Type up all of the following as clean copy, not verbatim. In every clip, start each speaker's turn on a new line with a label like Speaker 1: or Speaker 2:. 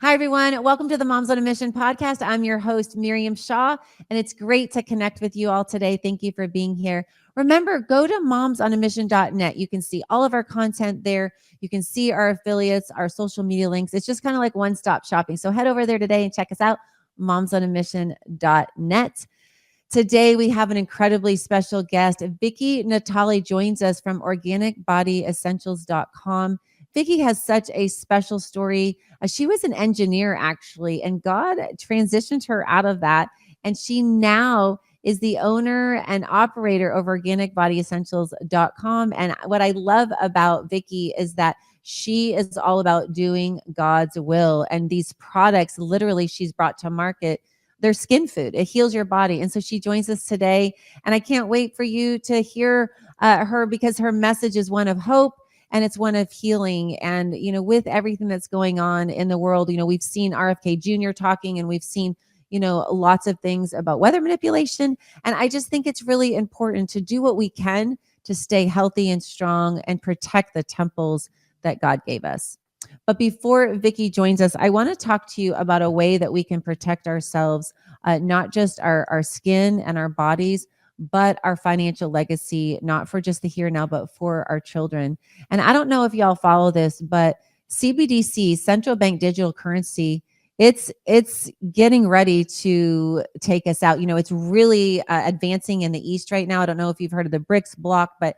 Speaker 1: Hi, everyone. Welcome to the Moms on a Mission podcast. I'm your host, Miriam Shaw, and it's great to connect with you all today. Thank you for being here. Remember, go to momsonamission.net. You can see all of our content there. You can see our affiliates, our social media links. It's just kind of like one-stop shopping. So head over there today and check us out, momsonamission.net. Today, we have an incredibly special guest. Vickie Natale joins us from organicbodyessentials.com. Vickie has such a special story. She was an engineer, actually, and God transitioned her out of that. And she now is the owner and operator of organicbodyessentials.com. And what I love about Vickie is that she is all about doing God's will. And these products, literally, she's brought to market, they're skin food. It heals your body. And so she joins us today. And I can't wait for you to hear her, because her message is one of hope and it's one of healing. And, with everything that's going on in the world, we've seen RFK Jr. talking, and we've seen, lots of things about weather manipulation. And I just think it's really important to do what we can to stay healthy and strong and protect the temples that God gave us. But before Vickie joins us, I want to talk to you about a way that we can protect ourselves, not just our skin and our bodies, but our financial legacy, not for just the here and now, but for our children. And I don't know if y'all follow this, but CBDC, central bank digital currency, it's getting ready to take us out. It's really advancing in the East right now. I don't know if you've heard of the BRICS bloc, but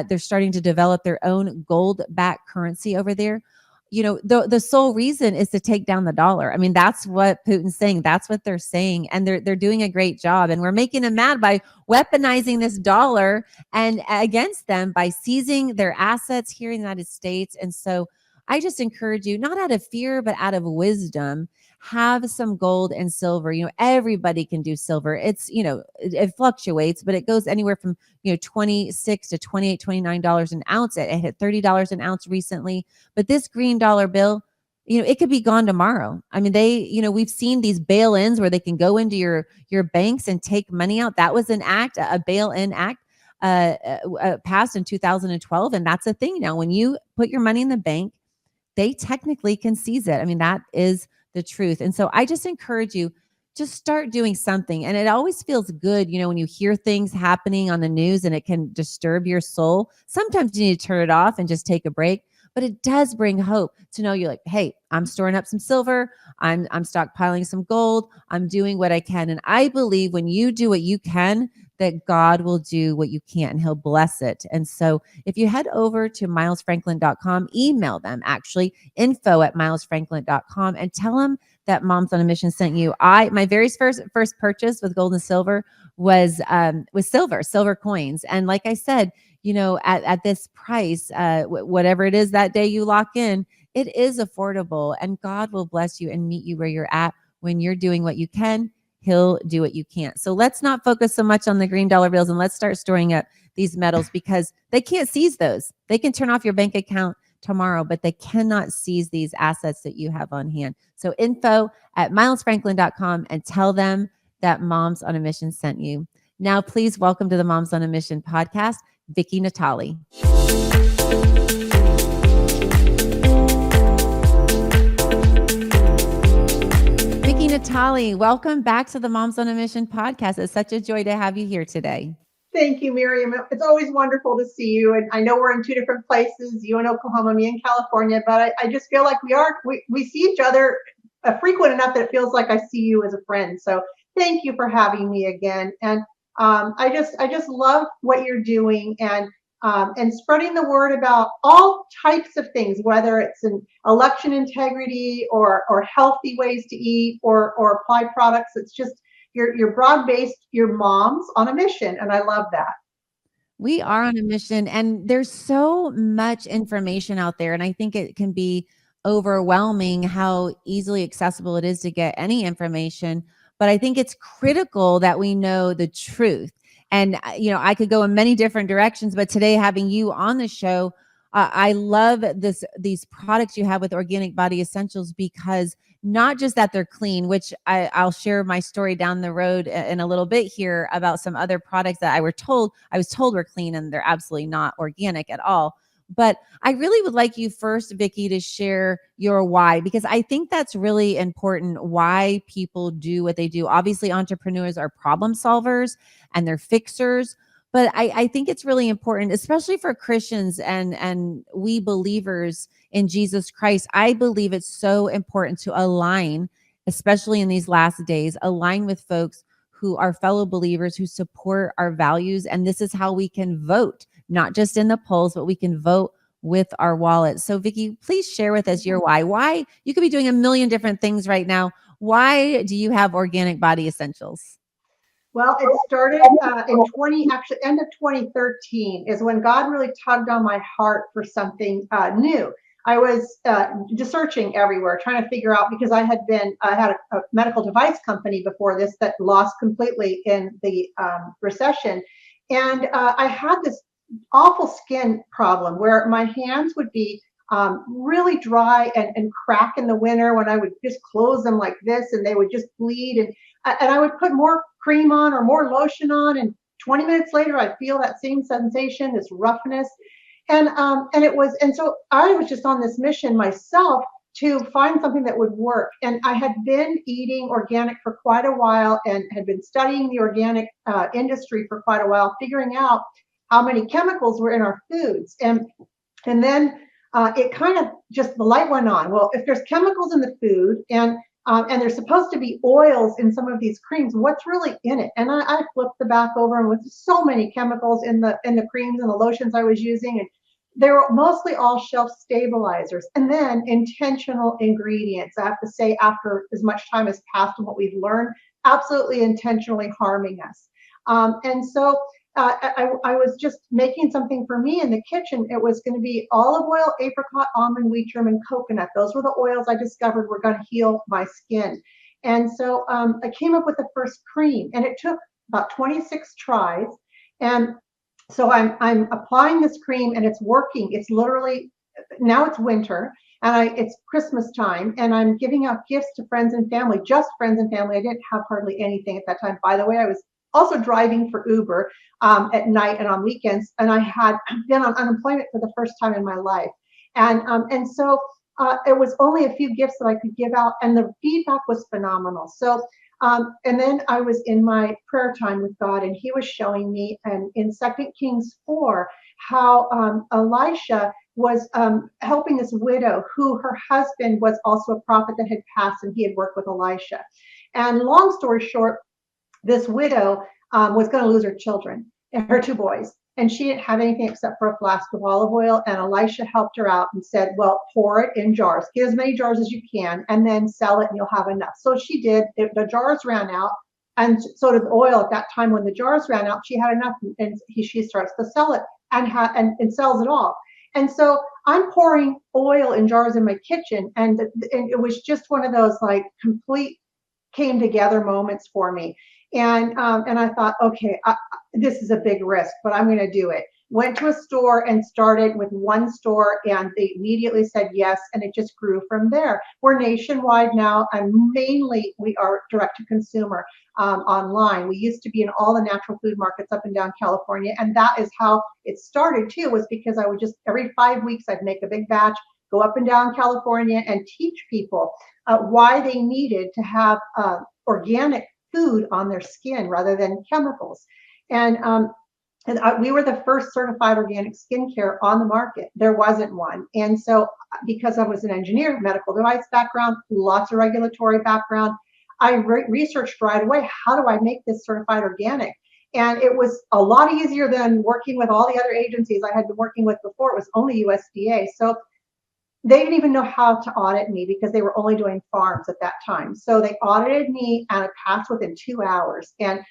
Speaker 1: they're starting to develop their own gold-backed currency over there. The sole reason is to take down the dollar. I mean, that's what Putin's saying. That's what they're saying. And they're doing a great job. And we're making them mad by weaponizing this dollar and against them by seizing their assets here in the United States. And so I just encourage you, not out of fear, but out of wisdom, have some gold and silver. Everybody can do silver. It's, it fluctuates, but it goes anywhere from, $26 to $28, $29 an ounce. It hit $30 an ounce recently. But this green dollar bill, it could be gone tomorrow. I mean, we've seen these bail-ins where they can go into your banks and take money out. That was an act, a bail-in act passed in 2012. And that's a thing now. When you put your money in the bank, they technically can seize it. I mean, that is the truth. And so I just encourage you, just start doing something. And it always feels good, when you hear things happening on the news and it can disturb your soul. Sometimes you need to turn it off and just take a break. But it does bring hope to know you're like, hey, I'm storing up some silver. I'm stockpiling some gold. I'm doing what I can. And I believe when you do what you can, that God will do what you can't and he'll bless it. And so if you head over to milesfranklin.com, email them actually info@milesfranklin.com and tell them that Moms on a Mission sent you. My very first purchase with gold and silver was silver coins. And like I said, at this price, whatever it is that day you lock in, it is affordable, and God will bless you and meet you where you're at. When you're doing what you can, he'll do what you can't. So let's not focus so much on the green dollar bills, and let's start storing up these metals, because they can't seize those. They can turn off your bank account tomorrow, but they cannot seize these assets that you have on hand. So info@milesfranklin.com and tell them that Moms on a Mission sent you. Now, please welcome to the Moms on a Mission podcast, Vickie Natale. Vickie Natale, welcome back to the Moms on a Mission podcast. It's such a joy to have you here today.
Speaker 2: Thank you, Miriam. It's always wonderful to see you. And I know we're in two different places, you in Oklahoma, me in California, but I just feel like we see each other frequent enough that it feels like I see you as a friend. So thank you for having me again. And I just love what you're doing and spreading the word about all types of things, whether it's an election integrity or healthy ways to eat or apply products. It's just you're broad-based, you're moms on a mission, and I love that.
Speaker 1: We are on a mission, and there's so much information out there, and I think it can be overwhelming how easily accessible it is to get any information. But I think it's critical that we know the truth. And, I could go in many different directions, but today having you on the show, I love these products you have with Organic Body Essentials, because not just that they're clean, which I'll share my story down the road in a little bit here about some other products that I was told were clean, and they're absolutely not organic at all. But I really would like you first, Vickie, to share your why, because I think that's really important, why people do what they do. Obviously, entrepreneurs are problem solvers and they're fixers. But I think it's really important, especially for Christians and we believers in Jesus Christ. I believe it's so important to align, especially in these last days, align with folks who are fellow believers who support our values. And this is how we can vote, not just in the polls, but we can vote with our wallet. So Vickie, please share with us your why. Why you could be doing a million different things right now. Why do you have Organic Body Essentials?
Speaker 2: Well, it started actually end of 2013 is when God really tugged on my heart for something new. I was just searching everywhere, trying to figure out, because I had a medical device company before this that lost completely in the recession. And I had this awful skin problem where my hands would be really dry and crack in the winter when I would just close them like this, and they would just bleed. And I would put more cream on or more lotion on, and 20 minutes later, I'd feel that same sensation, this roughness. And so I was just on this mission myself to find something that would work. And I had been eating organic for quite a while and had been studying the organic industry for quite a while, figuring out how many chemicals were in our foods. And then it kind of just, the light went on. Well, if there's chemicals in the food and there's supposed to be oils in some of these creams, what's really in it? And I flipped the back over, and with so many chemicals in the creams and the lotions I was using, and they were mostly all shelf stabilizers, and then intentional ingredients. I have to say, after as much time has passed and what we've learned, absolutely intentionally harming us. And so I was just making something for me in the kitchen. It was going to be olive oil, apricot, almond, wheat germ, and coconut. Those were the oils I discovered were going to heal my skin. And so I came up with the first cream, and it took about 26 tries. And so I'm applying this cream, and it's working. It's literally, now it's winter, and it's Christmas time, and I'm giving out gifts to friends and family, just friends and family. I didn't have hardly anything at that time. By the way, I was also driving for Uber at night and on weekends, and I had been on unemployment for the first time in my life. And so it was only a few gifts that I could give out, and the feedback was phenomenal. So and then I was in my prayer time with God, and he was showing me, and in 2 Kings 4, how Elisha was helping this widow who her husband was also a prophet that had passed, and he had worked with Elisha. And long story short, this widow was going to lose her children, her two boys, and she didn't have anything except for a flask of olive oil. And Elisha helped her out and said, well, pour it in jars, get as many jars as you can, and then sell it, and you'll have enough. So she did. The jars ran out, and so did the oil. At that time, when the jars ran out, she had enough, and she starts to sell it and sells it all. And so I'm pouring oil in jars in my kitchen, and it was just one of those like complete came together moments for me. And I thought, okay, this is a big risk, but I'm going to do it. Went to a store and started with one store, and they immediately said yes, and it just grew from there. We're nationwide now, and mainly we are direct to consumer online. We used to be in all the natural food markets up and down California, and that is how it started too, was because I would just, every 5 weeks, I'd make a big batch, go up and down California and teach people why they needed to have organic food on their skin rather than chemicals. And we were the first certified organic skincare on the market. There wasn't one. And so because I was an engineer, medical device background, lots of regulatory background, I researched right away, how do I make this certified organic? And it was a lot easier than working with all the other agencies I had been working with before. It was only USDA. So they didn't even know how to audit me because they were only doing farms at that time. So they audited me, and it passed within 2 hours. And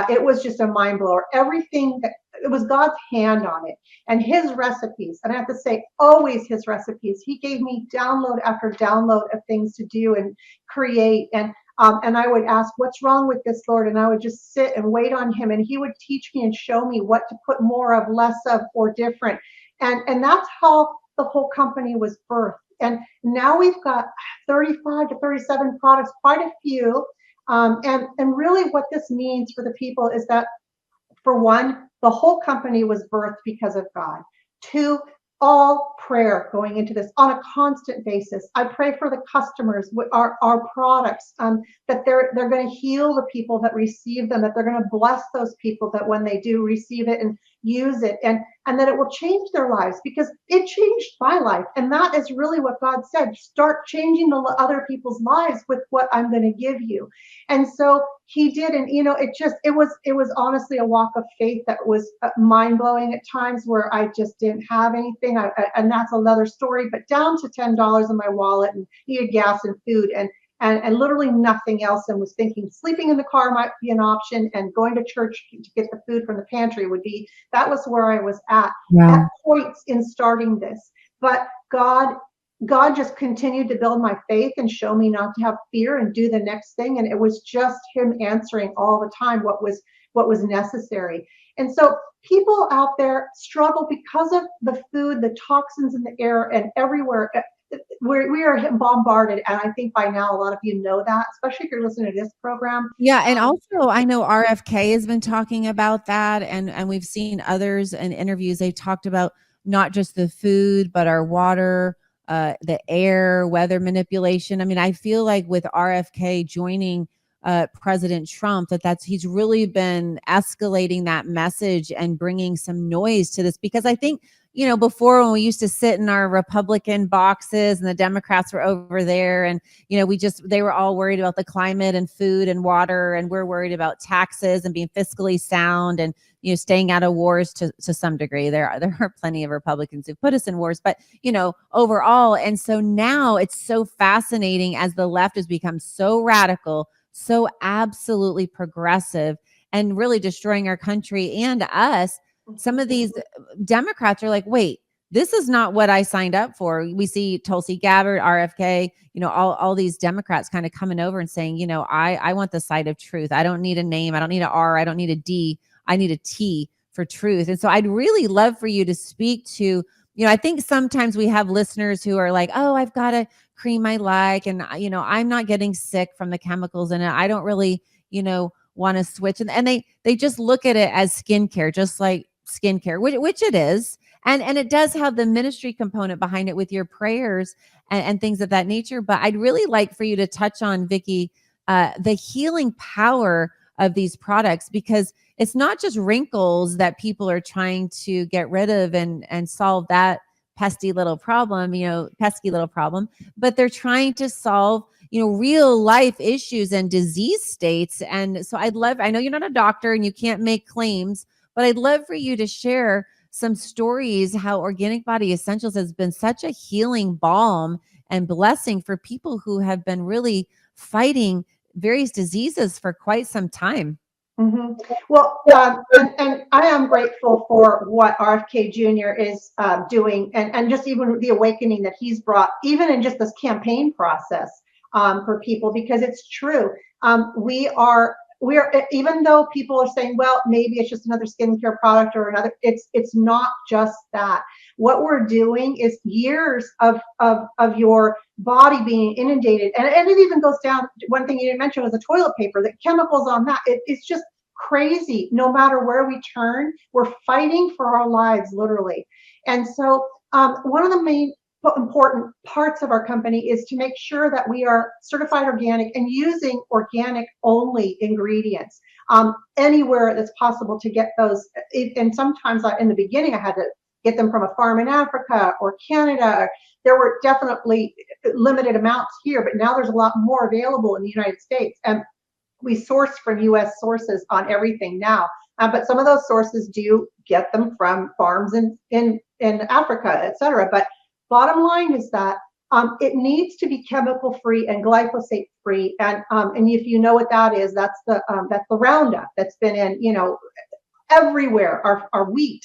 Speaker 2: it was just a mind blower. Everything, it was God's hand on it, and his recipes. And I have to say, always his recipes. He gave me download after download of things to do and create. And I would ask, what's wrong with this, Lord? And I would just sit and wait on him, and he would teach me and show me what to put more of, less of, or different. And that's how the whole company was birthed. And now we've got 35 to 37 products, quite a few. And really what this means for the people is that, for one, the whole company was birthed because of God. Two, all prayer going into this on a constant basis. I pray for the customers, our products, that they're going to heal the people that receive them, that they're going to bless those people that when they do receive it and use it, and that it will change their lives, because it changed my life. And that is really what God said: start changing the other people's lives with what I'm going to give you. And so he did. And it was honestly a walk of faith that was mind-blowing at times, where I just didn't have anything, and that's another story, but down to $10 in my wallet, and needed gas and food, and literally nothing else, and was thinking sleeping in the car might be an option, and going to church to get the food from the pantry would be. That was where I was at points in starting this. But God just continued to build my faith and show me not to have fear and do the next thing. And it was just him answering all the time what was necessary. And so people out there struggle because of the food, the toxins in the air and everywhere. We are bombarded. And I think by now, a lot of you know that, especially if you're listening to this program.
Speaker 1: Yeah. And also I know RFK has been talking about that. And we've seen others in interviews. They've talked about not just the food, but our water, the air, weather manipulation. I mean, I feel like with RFK joining President Trump, he's really been escalating that message and bringing some noise to this, because I think, before, when we used to sit in our Republican boxes and the Democrats were over there, and, they were all worried about the climate and food and water. And we're worried about taxes and being fiscally sound and, staying out of wars to some degree. There are plenty of Republicans who put us in wars, but, overall. And so now it's so fascinating as the left has become so radical, so absolutely progressive, and really destroying our country and us. Some of these Democrats are like, wait, this is not what I signed up for. We see Tulsi Gabbard, RFK, all these Democrats kind of coming over and saying, I want the side of truth. I don't need a name. I don't need an R. I don't need a D. I need a T for truth. And so I'd really love for you to speak to, I think sometimes we have listeners who are like, oh, I've got a cream I like, and, I'm not getting sick from the chemicals in it. I don't really, want to switch. And they just look at it as skincare, just like skincare, which it is. And it does have the ministry component behind it with your prayers and things of that nature. But I'd really like for you to touch on, Vickie, the healing power of these products, because it's not just wrinkles that people are trying to get rid of and solve that pesky little problem, but they're trying to solve, real life issues and disease states. And so I know you're not a doctor and you can't make claims, but I'd love for you to share some stories how Organic Body Essentials has been such a healing balm and blessing for people who have been really fighting various diseases for quite some time.
Speaker 2: Mm-hmm. Well, and I am grateful for what RFK Jr. is doing, and just even the awakening that he's brought, even in just this campaign process for people, because it's true. We are, even though people are saying, well, maybe it's just another skincare product or another, it's not just that. What we're doing is years of your body being inundated. And it even goes down, one thing you didn't mention was the toilet paper, the chemicals on that. It's just crazy. No matter where we turn, we're fighting for our lives, literally. And so one of the main important parts of our company is to make sure that we are certified organic and using organic only ingredients anywhere that's possible to get those. And sometimes in the beginning, I had to get them from a farm in Africa or Canada. There were definitely limited amounts here, but now there's a lot more available in the United States. And we source from US sources on everything now. But some of those sources do get them from farms in Africa, et cetera. But bottom line is that it needs to be chemical free and glyphosate free. And if you know what that is, that's the Roundup that's been in, everywhere. Our wheat,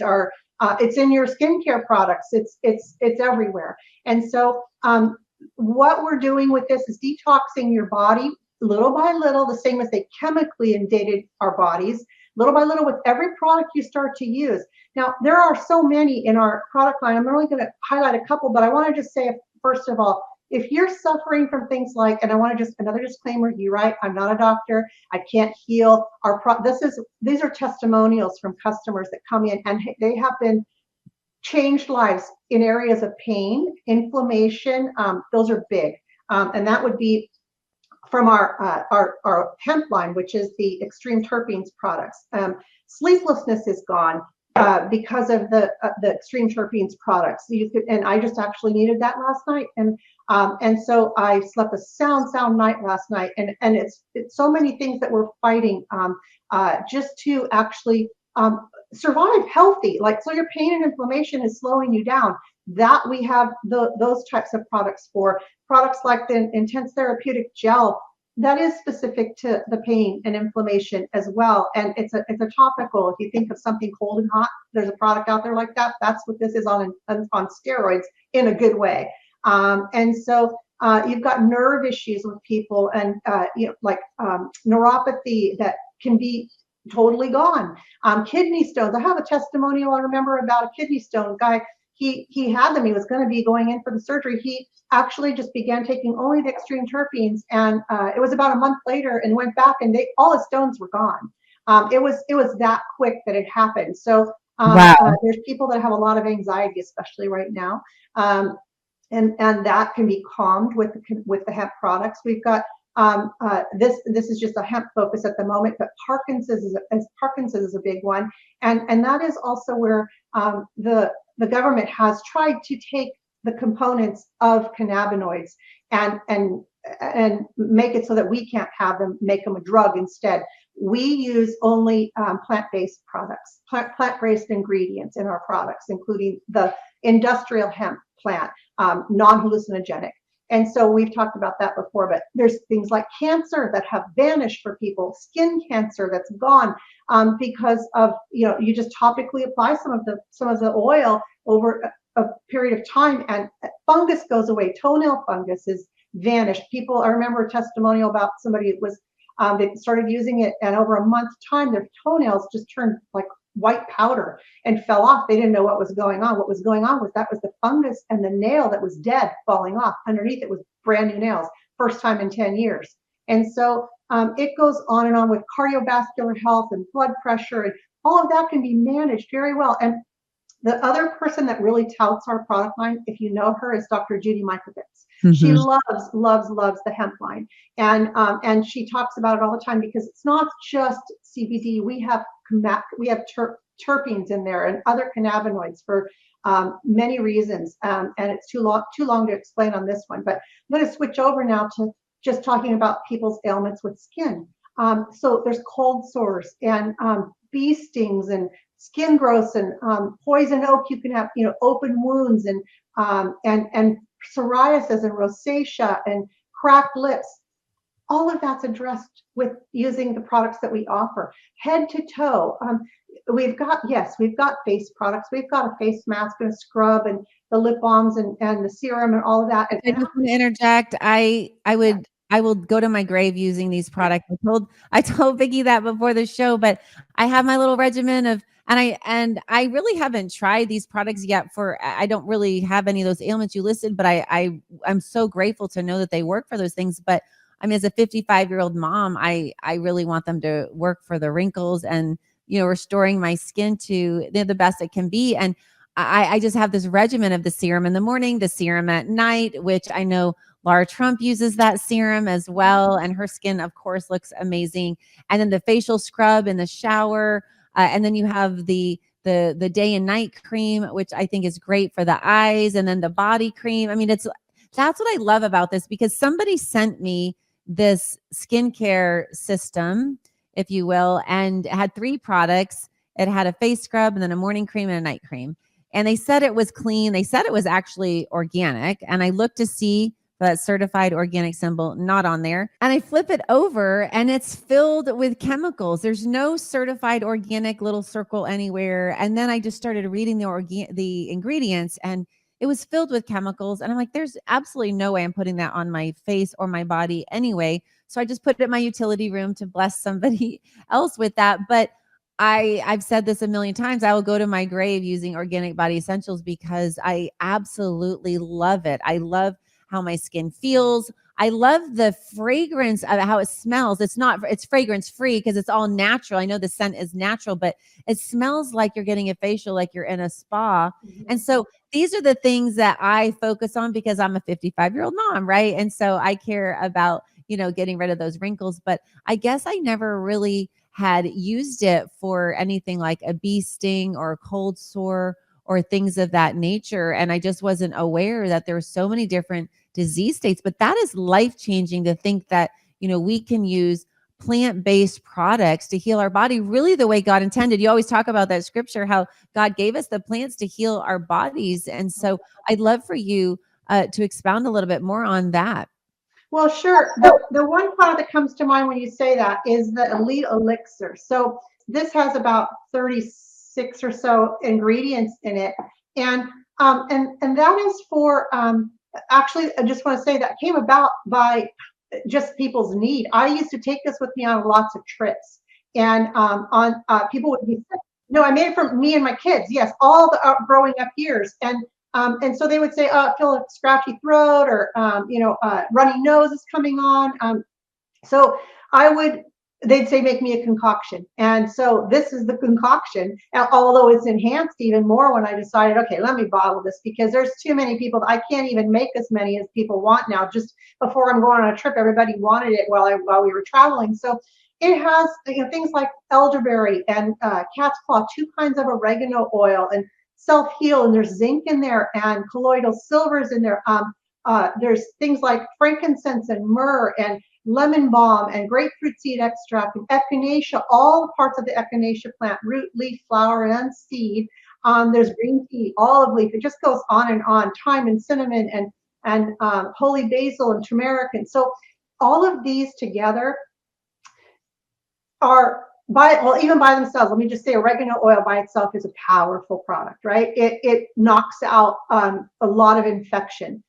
Speaker 2: it's in your skincare products. It's everywhere. And so what we're doing with this is detoxing your body little by little, the same as they chemically inundated our bodies, little by little with every product you start to use. Now, there are so many in our product line. I'm only going to highlight a couple, but I want to just say, first of all, if you're suffering from things like, and I want to just another disclaimer, you're right, I'm not a doctor, I can't heal. These are testimonials from customers that come in, and they have been changed lives in areas of pain, inflammation. Those are big. And that would be from our hemp line, which is the extreme terpenes products. Sleeplessness is gone because of the extreme terpenes products. And I just actually needed that last night, and so I slept a sound night last night. And it's so many things that we're fighting just to actually survive healthy. Like, so your pain and inflammation is slowing you down. That we have those types of products for. Products like the Intense Therapeutic Gel, that is specific to the pain and inflammation as well. And it's a topical. If you think of something cold and hot, there's a product out there like that. That's what this is on steroids in a good way. And so you've got nerve issues with people, and like neuropathy that can be totally gone. Kidney stones. I have a testimonial I remember about a kidney stone guy. He had them. He was going to be going in for the surgery. He actually just began taking only the extreme terpenes, and it was about a month later, and went back, and all his stones were gone. It was that quick that it happened. So
Speaker 1: Wow.
Speaker 2: there's people that have a lot of anxiety, especially right now, and that can be calmed with the hemp products. We've got this is just a hemp focus at the moment, but Parkinson's is a big one, and that is also where the government has tried to take the components of cannabinoids and make it so that we can't have them, make them a drug instead. We use only plant-based products, plant-based ingredients in our products, including the industrial hemp plant, non-hallucinogenic. And so we've talked about that before, but there's things like cancer that have vanished for people, skin cancer that's gone because of, you just topically apply some of the oil over a period of time, and fungus goes away. Toenail fungus is vanished. I remember a testimonial about somebody that was, they started using it, and over a month's time, their toenails just turned like white powder and fell off. They didn't know what was going on. What was going on was the fungus and the nail that was dead falling off. Underneath it was brand new nails, first time in 10 years. And so it goes on and on with cardiovascular health and blood pressure, and all of that can be managed very well. And the other person that really touts our product line, if you know her, is Dr. Judy Mikovits. Mm-hmm. She loves the hemp line, and she talks about it all the time, because it's not just CBD. We have terpenes in there and other cannabinoids for many reasons, and it's too long to explain on this one. But I'm going to switch over now to just talking about people's ailments with skin. So there's cold sores and bee stings and skin growths and poison oak. You can have open wounds and psoriasis and rosacea and cracked lips. All of that's addressed with using the products that we offer. Head to toe, we've got face products. We've got a face mask and a scrub and the lip balms and the serum and all of that. And
Speaker 1: I just want to interject. I will go to my grave using these products. I told Vickie that before the show, but I have my little regimen of, and I really haven't tried these products yet. I don't really have any of those ailments you listed, but I'm so grateful to know that they work for those things. But I mean, as a 55-year-old mom, I really want them to work for the wrinkles and, restoring my skin to the best it can be. And I just have this regimen of the serum in the morning, the serum at night, which I know Laura Trump uses that serum as well. And her skin, of course, looks amazing. And then the facial scrub in the shower. And then you have the day and night cream, which I think is great for the eyes. And then the body cream. I mean, that's what I love about this, because somebody sent me this skincare system, if you will, and it had 3 products. It had a face scrub and then a morning cream and a night cream. And they said it was clean. They said it was actually organic. And I looked to see that certified organic symbol, not on there. And I flip it over and it's filled with chemicals. There's no certified organic little circle anywhere. And then I just started reading the ingredients, and it was filled with chemicals. And I'm like, there's absolutely no way I'm putting that on my face or my body anyway. So I just put it in my utility room to bless somebody else with that. But I've said this a million times. I will go to my grave using organic body essentials because I absolutely love it. I love how my skin feels. I love the fragrance of how it smells. It's fragrance free because it's all natural. I know the scent is natural, but it smells like you're getting a facial, like you're in a spa. And so these are the things that I focus on because I'm a 55-year-old mom, right? And so I care about, getting rid of those wrinkles. But I guess I never really had used it for anything like a bee sting or a cold sore or things of that nature. And I just wasn't aware that there were so many different disease states. But that is life changing to think that, we can use plant-based products to heal our body really the way God intended. You always talk about that scripture, how God gave us the plants to heal our bodies. And so I'd love for you to expound a little bit more on that.
Speaker 2: Well, sure. The one product that comes to mind when you say that is the Elite Elixir. So this has about 36 or so ingredients in it, and that is for actually, I just want to say that came about by just people's need. I used to take this with me on lots of trips, and on people would be sick. No, I made it for me and my kids. Yes, all the growing up years, and so they would say, "Oh, I feel a scratchy throat," or runny nose is coming on. So they'd say, "Make me a concoction." And so this is the concoction, although it's enhanced even more when I decided, okay, let me bottle this because there's too many people. I can't even make as many as people want now. Just before I'm going on a trip, everybody wanted it while we were traveling. So it has things like elderberry and cat's claw, 2 kinds of oregano oil, and self-heal, and there's zinc in there and colloidal silvers in there. There's things like frankincense and myrrh and lemon balm and grapefruit seed extract and echinacea, all the parts of the echinacea plant, root, leaf, flower, and seed. There's green tea, olive leaf. It just goes on and on. Thyme and cinnamon and holy basil and turmeric. And so all of these together are even by themselves. Let me just say, oregano oil by itself is a powerful product, right? It knocks out a lot of infection.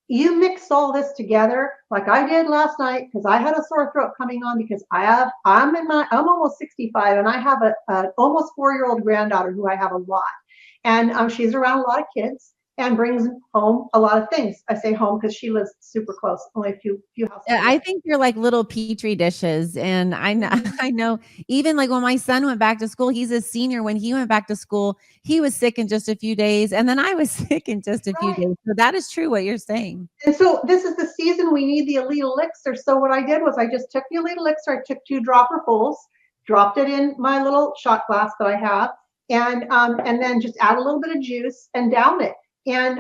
Speaker 2: You mix all this together like I did last night because I had a sore throat coming on because I'm almost 65 and I have a almost 4-year-old granddaughter who I have a lot, and she's around a lot of kids and brings home a lot of things. I say home because she lives super close, only a few houses away.
Speaker 1: I think you're like little petri dishes. And I know, I know even like when my son went back to school, he's a senior. When he went back to school, he was sick in just a few days. And then I was sick in just a few days. So that is true what you're saying.
Speaker 2: And so this is the season we need the Elite Elixir. So what I did was I just took the Elite Elixir, I took 2 dropperfuls, dropped it in my little shot glass that I have, and then just add a little bit of juice and down it. And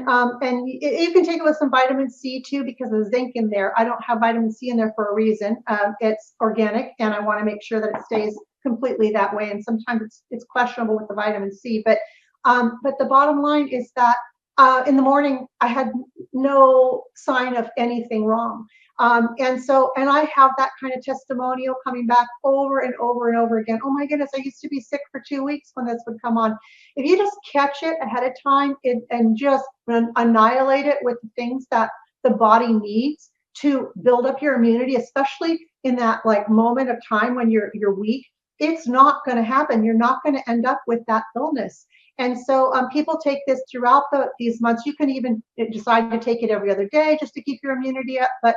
Speaker 2: you can take it with some vitamin C too because of the zinc in there. I don't have vitamin C in there for a reason. It's organic, and I want to make sure that it stays completely that way. And sometimes it's questionable with the vitamin C. But the bottom line is that in the morning I had no sign of anything wrong. And I have that kind of testimonial coming back over and over and over again. Oh my goodness, I used to be sick for 2 weeks when this would come on. If you just catch it ahead of time and just annihilate it with the things that the body needs to build up your immunity, especially in that like moment of time when you're weak, it's not going to happen. You're not going to end up with that illness. And so people take this throughout these months. You can even decide to take it every other day just to keep your immunity up. But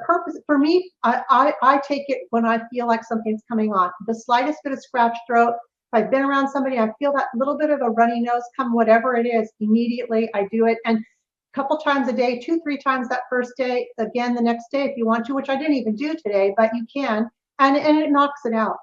Speaker 2: purpose for me, I take it when I feel like something's coming on. The slightest bit of scratch throat. If I've been around somebody, I feel that little bit of a runny nose come, whatever it is, immediately I do it. And a couple times a day, 2-3 times that first day, again the next day if you want to, which I didn't even do today, but you can, and it knocks it out.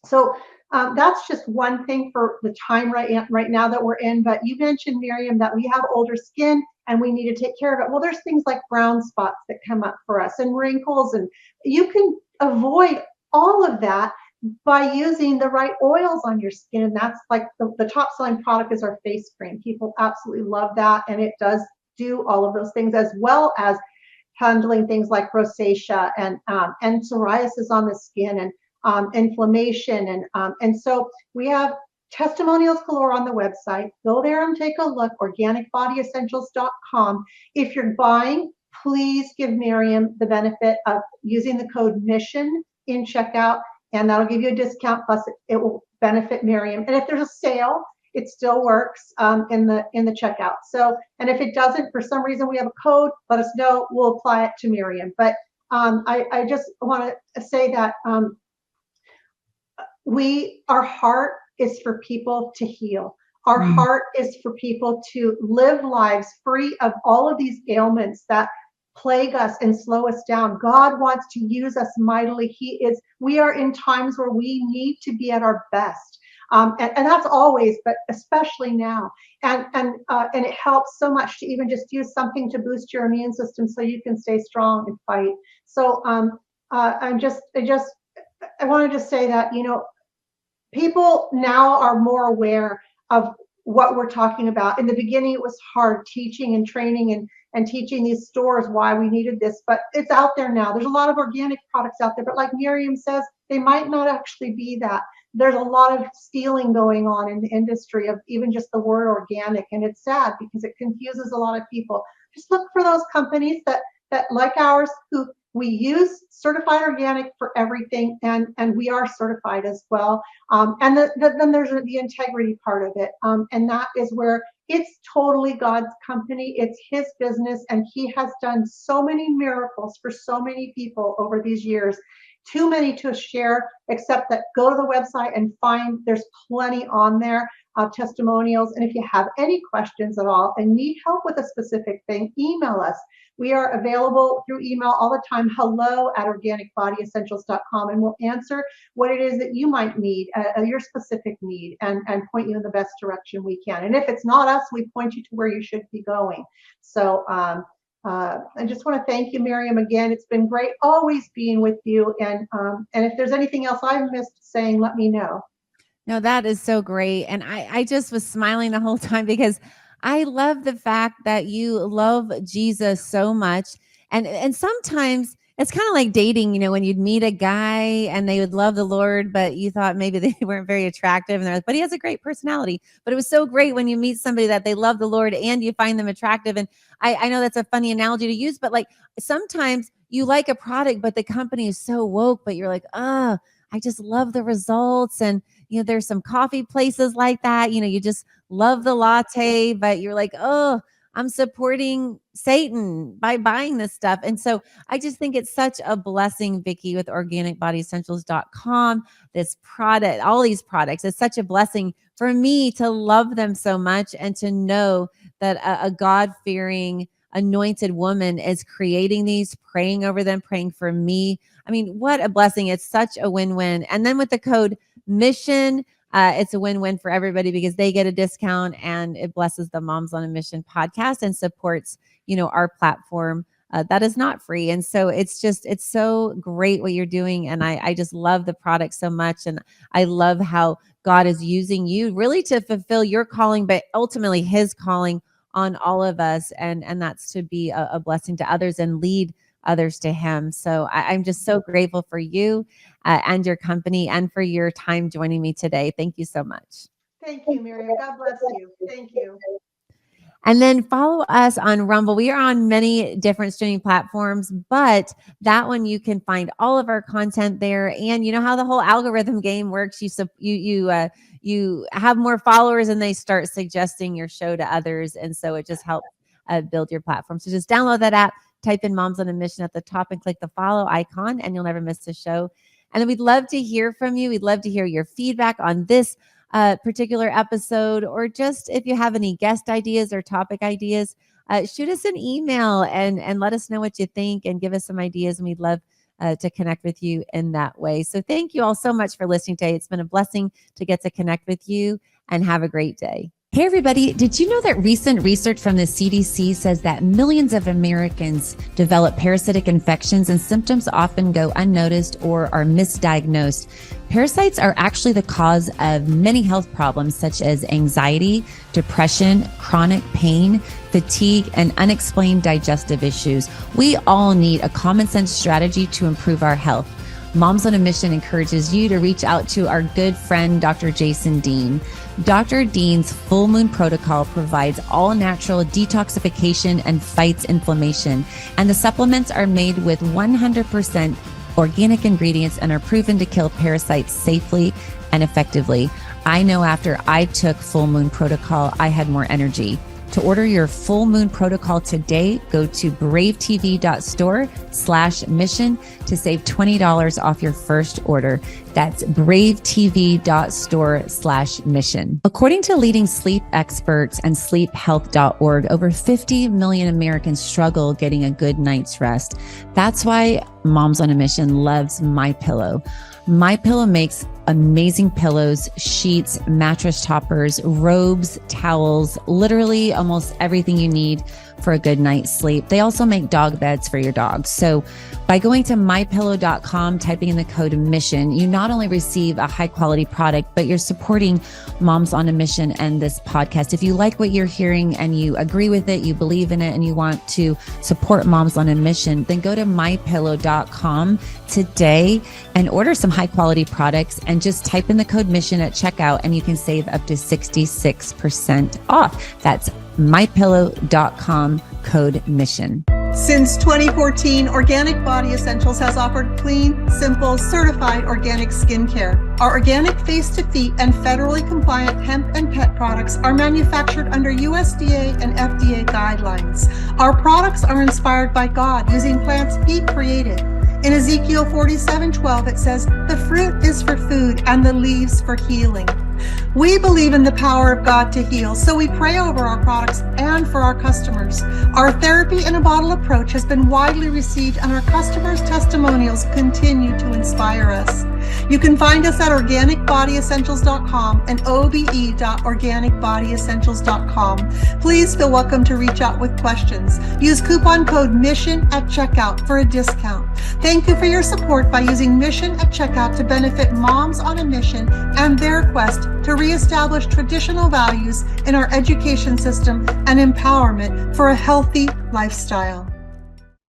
Speaker 2: So that's just one thing for the time right now that we're in. But you mentioned, Miriam, that we have older skin and we need to take care of it. Well, there's things like brown spots that come up for us and wrinkles, and you can avoid all of that by using the right oils on your skin. And that's like the top selling product is our face cream. People absolutely love that, and it does do all of those things, as well as handling things like rosacea and psoriasis on the skin, and inflammation, and so we have testimonials galore on the website. Go there and take a look, organicbodyessentials.com. If you're buying, please give Miriam the benefit of using the code MISSION in checkout, and that'll give you a discount, plus it will benefit Miriam. And if there's a sale it still works in the checkout. So, and if it doesn't, for some reason we have a code, let us know. We'll apply it to Miriam. But I just want to say that our heart is for people to heal. Our heart is for people to live lives free of all of these ailments that plague us and slow us down. God wants to use us mightily. We are in times where we need to be at our best. And that's always, but especially now. And it helps so much to even just use something to boost your immune system so you can stay strong and fight. So I want to just say that, people now are more aware of what we're talking about. In the beginning, it was hard teaching and training and teaching these stores why we needed this, but it's out there now. There's a lot of organic products out there, but like Miriam says, they might not actually be that. There's a lot of stealing going on in the industry of even just the word organic, and it's sad because it confuses a lot of people. Just look for those companies that like ours, who we use certified organic for everything, and we are certified as well. And then there's the integrity part of it, and that is where it's totally God's company. It's His business, and He has done so many miracles for so many people over these years. Too many to share, except that go to the website and find, there's plenty on there of testimonials. And if you have any questions at all and need help with a specific thing, email us. We are available through email all the time, hello@organicbodyessentials.com, and we'll answer what it is that you might need, your specific need, and point you in the best direction we can. And if it's not us, we point you to where you should be going. So I just want to thank you, Miriam, again. It's been great always being with you. And if there's anything else I've missed saying, let me know.
Speaker 1: No, that is so great. And I just was smiling the whole time because I love the fact that you love Jesus so much. And sometimes it's kind of like dating, when you'd meet a guy and they would love the Lord, but you thought maybe they weren't very attractive, and they're like, but he has a great personality. But it was so great when you meet somebody that they love the Lord and you find them attractive. And I know that's a funny analogy to use, but like sometimes you like a product, but the company is so woke, but you're like, oh, I just love the results. And, there's some coffee places like that, you just love the latte, but you're like, oh, I'm supporting Satan by buying this stuff. And so I just think it's such a blessing, Vickie, with organicbodyessentials.com, this product, all these products. It's such a blessing for me to love them so much and to know that a God-fearing, anointed woman is creating these, praying over them, praying for me. I mean, what a blessing. It's such a win-win. And then with the code MISSION, it's a win-win for everybody because they get a discount and it blesses the Moms on a Mission podcast and supports, our platform that is not free. And so it's so great what you're doing. And I just love the product so much. And I love how God is using you really to fulfill your calling, but ultimately His calling on all of us. And that's to be a blessing to others and lead others to Him. So I'm just so grateful for you and your company and for your time joining me today. Thank you so much.
Speaker 2: Thank you, Miriam. God bless you. Thank you.
Speaker 1: And then follow us on Rumble. We are on many different streaming platforms, but that one you can find all of our content there. And you know how the whole algorithm game works. You have more followers and they start suggesting your show to others. And so it just helps build your platform. So just download that app, type in Moms on a Mission at the top and click the follow icon and you'll never miss a show. And then we'd love to hear from you. We'd love to hear your feedback on this particular episode, or just if you have any guest ideas or topic ideas, shoot us an email and let us know what you think and give us some ideas. And we'd love to connect with you in that way. So thank you all so much for listening today. It's been a blessing to get to connect with you, and have a great day. Hey, everybody. Did you know that recent research from the CDC says that millions of Americans develop parasitic infections and symptoms often go unnoticed or are misdiagnosed? Parasites are actually the cause of many health problems such as anxiety, depression, chronic pain, fatigue, and unexplained digestive issues. We all need a common sense strategy to improve our health. Moms on a Mission encourages you to reach out to our good friend, Dr. Jason Dean. Dr. Dean's Full Moon Protocol provides all natural detoxification and fights inflammation. And the supplements are made with 100% organic ingredients and are proven to kill parasites safely and effectively. I know after I took Full Moon Protocol, I had more energy. To order your Full Moon Protocol today, go to bravetv.store/mission to save $20 off your first order. That's bravetv.store/mission. According to leading sleep experts and sleephealth.org, over 50 million Americans struggle getting a good night's rest. That's why Moms on a Mission loves MyPillow. MyPillow makes amazing pillows, sheets, mattress toppers, robes, towels, literally almost everything you need for a good night's sleep. They also make dog beds for your dogs. So by going to mypillow.com, typing in the code MISSION, you not only receive a high quality product, but you're supporting Moms on a Mission and this podcast. If you like what you're hearing and you agree with it, you believe in it, and you want to support Moms on a Mission, then go to mypillow.com today and order some high quality products and just type in the code MISSION at checkout and you can save up to 66% off. That's mypillow.com, code MISSION.
Speaker 2: Since 2014, Organic Body Essentials has offered clean, simple, certified organic skincare. Our organic face-to-feet and federally compliant hemp and pet products are manufactured under USDA and FDA guidelines. Our products are inspired by God using plants He created. In Ezekiel 47:12, it says, "The fruit is for food and the leaves for healing." We believe in the power of God to heal, so we pray over our products and for our customers. Our therapy in a bottle approach has been widely received, and our customers' testimonials continue to inspire us. You can find us at organicbodyessentials.com and obe.organicbodyessentials.com. Please feel welcome to reach out with questions. Use coupon code MISSION at checkout for a discount. Thank you for your support by using MISSION at checkout to benefit Moms on a Mission and their quest to reestablish traditional values in our education system and empowerment for a healthy lifestyle.